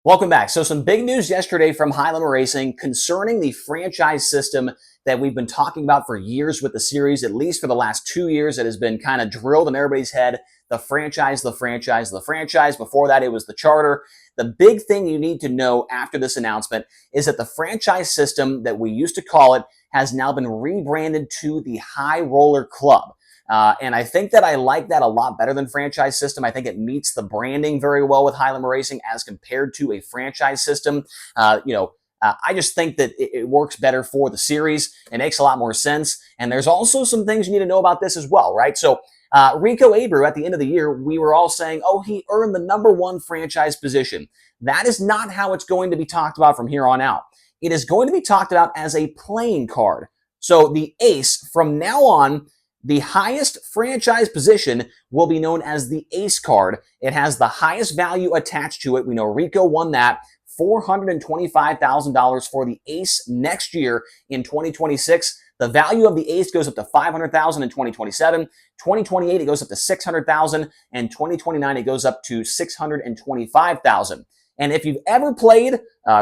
Welcome back. So some big news yesterday from High Limit Racing concerning the franchise system that we've been talking about for years with the series, at least for the last 2 years. It has been kind of drilled in everybody's head. The franchise, the franchise, the franchise. Before that, it was the charter. The big thing you need to know after this announcement is that the franchise system that we used to call it has now been rebranded to the High Roller Club. And I think that I like that a lot better than franchise system. I think it meets the branding very well with High Limit Racing as compared to a franchise system. I just think that it works better for the series. It makes a lot more sense. And there's also some things you need to know about this as well, right? So Rico Abreu, at the end of the year, we were all saying, oh, he earned the #1 franchise position. That is not how it's going to be talked about from here on out. It is going to be talked about as a playing card. So the ace, from now on, the highest franchise position will be known as the ace card. It has the highest value attached to it. We know Rico won that. $425,000 for the ace next year in 2026. The value of the ace goes up to $500,000 in 2027. 2028, it goes up to $600,000. And 2029, it goes up to $625,000. And if you've ever played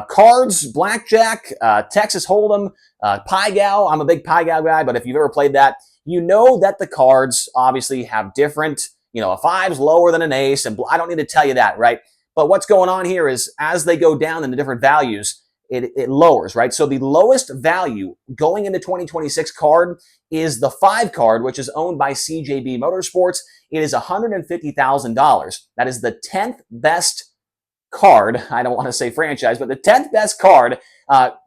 cards, blackjack, Texas Hold'em, Pai Gow, I'm a big Pai Gow guy, but if you've ever played that, you know that the cards obviously have different, a 5's lower than an ace, and I don't need to tell you that, right? But what's going on here is as they go down in the different values, it lowers, right? So the lowest value going into 2026 card is the 5 card, which is owned by CJB Motorsports. It is $150,000. That is the 10th best card. I don't want to say franchise, but the 10th best card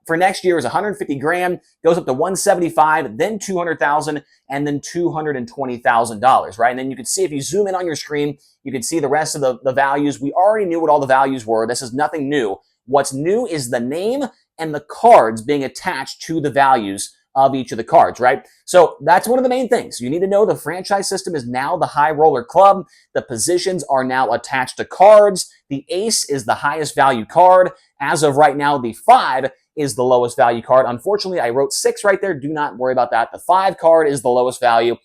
for next year is 150 grand, goes up to 175, then 200,000, and then $220,000, right? And then you can see, if you zoom in on your screen, you can see the rest of the values. We already knew what all the values were. This is nothing new. What's new is the name and the cards being attached to the values of each of the cards, right? So that's one of the main things. You need to know the franchise system is now the High Roller Club. The positions are now attached to cards. The ace is the highest value card. As of right now, the 5 is the lowest value card. Unfortunately, I wrote 6 right there. Do not worry about that. The 5 card is the lowest value.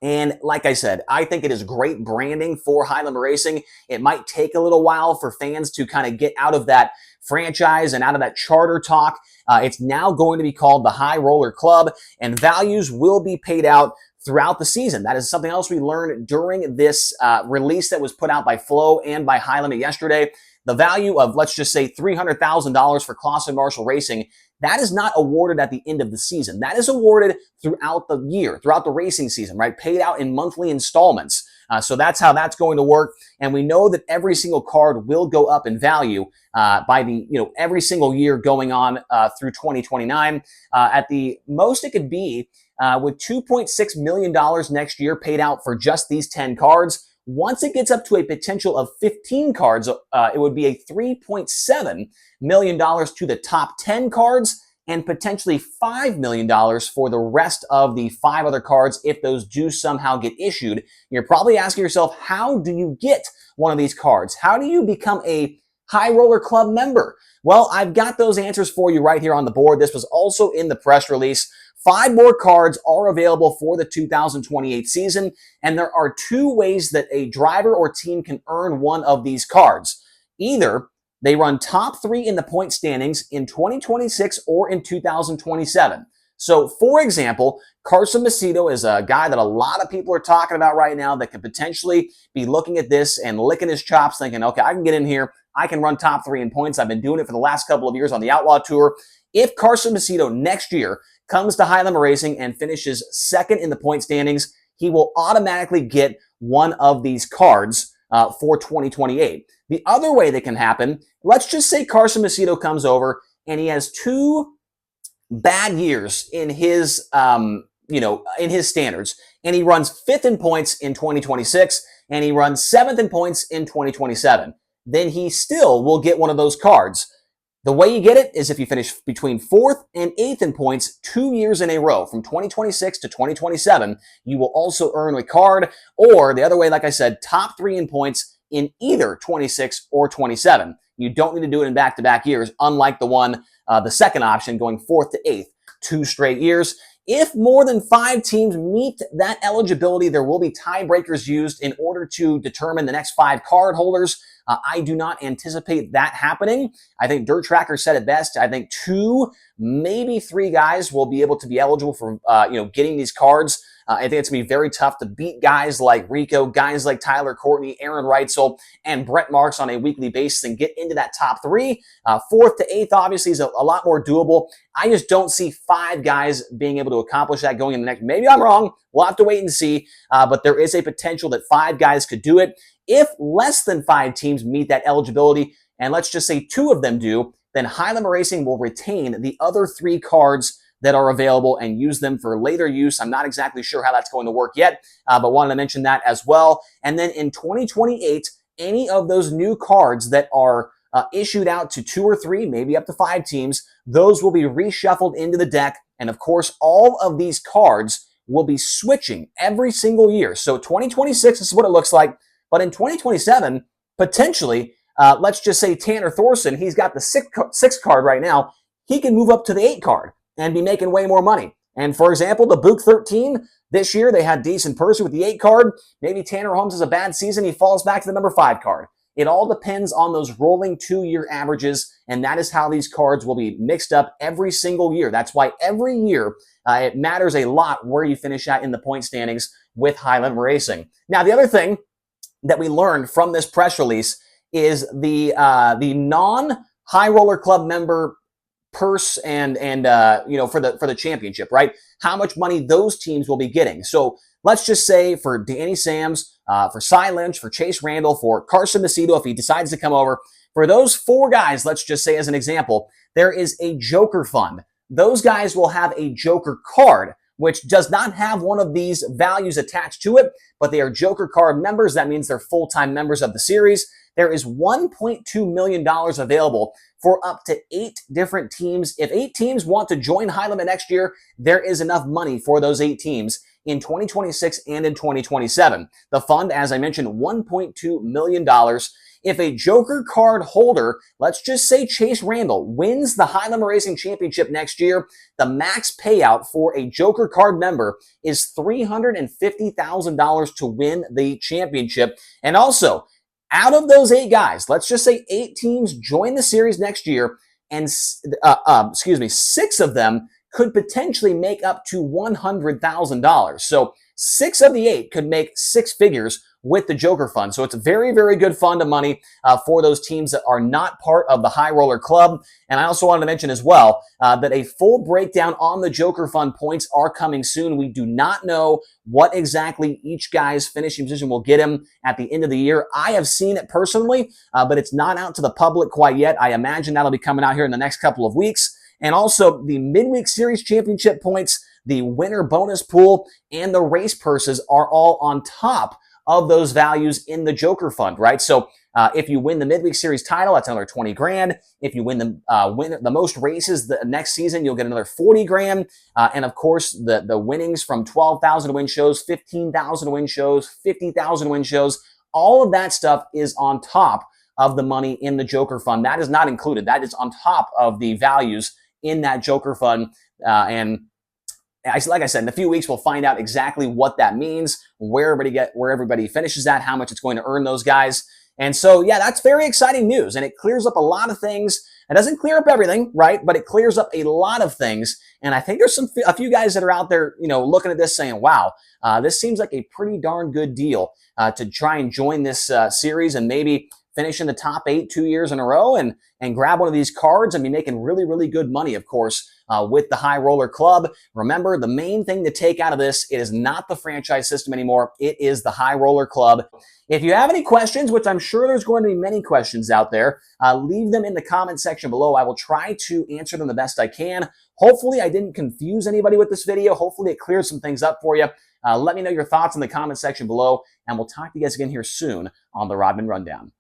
And like I said, I think it is great branding for High Limit Racing. It might take a little while for fans to kind of get out of that franchise and out of that charter talk. It's now going to be called the High Roller Club, and values will be paid out throughout the season. That is something else we learned during this release that was put out by Flow and by High Limit yesterday. The value of, let's just say, $300,000 for Clausen Marshall Racing, that is not awarded at the end of the season. That is awarded throughout the year, throughout the racing season, right? Paid out in monthly installments. So that's how that's going to work. And we know that every single card will go up in value by the, every single year going on through 2029. At the most it could be with $2.6 million next year paid out for just these 10 cards. Once it gets up to a potential of 15 cards, it would be a $3.7 million to the top 10 cards, and potentially $5 million for the rest of the 5 other cards if those do somehow get issued. You're probably asking yourself, how do you get one of these cards? How do you become a High Roller Club member? Well, I've got those answers for you right here on the board. This was also in the press release. 5 more cards are available for the 2028 season, and there are 2 ways that a driver or team can earn one of these cards. Either they run top 3 in the point standings in 2026 or in 2027. So, for example, Carson Macedo is a guy that a lot of people are talking about right now that could potentially be looking at this and licking his chops thinking, okay, I can get in here. I can run top 3 in points. I've been doing it for the last couple of years on the Outlaw Tour. If Carson Macedo next year comes to High Limit Racing and finishes 2nd in the point standings, he will automatically get one of these cards for 2028. The other way that can happen, let's just say Carson Macedo comes over and he has 2 bad years in his, in his standards, and he runs 5th in points in 2026, and he runs 7th in points in 2027. Then he still will get one of those cards. The way you get it is if you finish between 4th and 8th in points 2 years in a row, from 2026 to 2027, you will also earn a card. Or the other way, like I said, top 3 in points in either 26 or 27. You don't need to do it in back-to-back years, unlike the second option, going 4th to 8th, 2 straight years. If more than 5 teams meet that eligibility, there will be tiebreakers used in order to determine the next 5 card holders. I do not anticipate that happening. I think Dirt Tracker said it best. I think 2, maybe 3 guys will be able to be eligible for getting these cards. I think it's going to be very tough to beat guys like Rico, guys like Tyler Courtney, Aaron Reitzel, and Brett Marks on a weekly basis and get into that top 3. 4th to 8th, obviously, is a lot more doable. I just don't see 5 guys being able to accomplish that going in the next. Maybe I'm wrong. We'll have to wait and see. But there is a potential that 5 guys could do it. If less than 5 teams meet that eligibility, and let's just say 2 of them do, then High Limit Racing will retain the other 3 cards that are available and use them for later use. I'm not exactly sure how that's going to work yet, but wanted to mention that as well. And then in 2028, any of those new cards that are issued out to 2 or 3, maybe up to 5 teams, those will be reshuffled into the deck. And of course, all of these cards will be switching every single year. So 2026 is what it looks like. But in 2027, potentially, let's just say Tanner Thorson, he's got the 6 card right now. He can move up to the 8 card and be making way more money. And for example, the Book 13, this year they had decent person with the 8 card. Maybe Tanner Holmes has a bad season. He falls back to the number 5 card. It all depends on those rolling 2-year averages, and that is how these cards will be mixed up every single year. That's why every year it matters a lot where you finish at in the point standings with High Limit Racing. Now, the other thing that we learned from this press release is the non-High Roller Club member purse and for the championship, right? How much money those teams will be getting. So let's just say for Danny Sams, for Cy Lynch, for Chase Randall, for Carson Macedo, if he decides to come over, for those 4 guys, let's just say as an example, there is a Joker fund. Those guys will have a Joker card, which does not have one of these values attached to it, but they are Joker card members. That means they're full-time members of the series. There is $1.2 million available for up to 8 different teams. If 8 teams want to join High Limit next year, there is enough money for those 8 teams in 2026 and in 2027. The fund, as I mentioned, $1.2 million. If a Joker card holder, let's just say Chase Randall, wins the High Limit Racing Championship next year, the max payout for a Joker card member is $350,000 to win the championship. And also, out of those 8 guys, let's just say 8 teams join the series next year, and 6 of them could potentially make up to $100,000. So 6 of the 8 could make 6 figures with the Joker Fund. So it's a very, very good fund of money for those teams that are not part of the High Roller Club. And I also wanted to mention as well that a full breakdown on the Joker Fund points are coming soon. We do not know what exactly each guy's finishing position will get him at the end of the year. I have seen it personally, but it's not out to the public quite yet. I imagine that'll be coming out here in the next couple of weeks. And also the Midweek Series Championship points, the winner bonus pool, and the race purses are all on top of those values in the Joker Fund, right? So if you win the Midweek Series title, that's another 20 grand. If you win the most races the next season, you'll get another 40 grand. And of course, the winnings from 12,000 win shows, 15,000 win shows, 50,000 win shows, all of that stuff is on top of the money in the Joker Fund. That is not included. That is on top of the values in that Joker Fund. And like I said, in a few weeks, we'll find out exactly what that means, where everybody finishes at, how much it's going to earn those guys. And so, yeah, that's very exciting news. And it clears up a lot of things. It doesn't clear up everything, right? But it clears up a lot of things. And I think there's a few guys that are out there, looking at this saying, wow, this seems like a pretty darn good deal to try and join this series and maybe finish in the top 8 2 years in a row and grab one of these cards and be making really, really good money, of course, with the High Roller Club. Remember, the main thing to take out of this, it is not the franchise system anymore. It is the High Roller Club. If you have any questions, which I'm sure there's going to be many questions out there, leave them in the comment section below. I will try to answer them the best I can. Hopefully, I didn't confuse anybody with this video. Hopefully, it clears some things up for you. Let me know your thoughts in the comment section below, and we'll talk to you guys again here soon on the Rodman Rundown.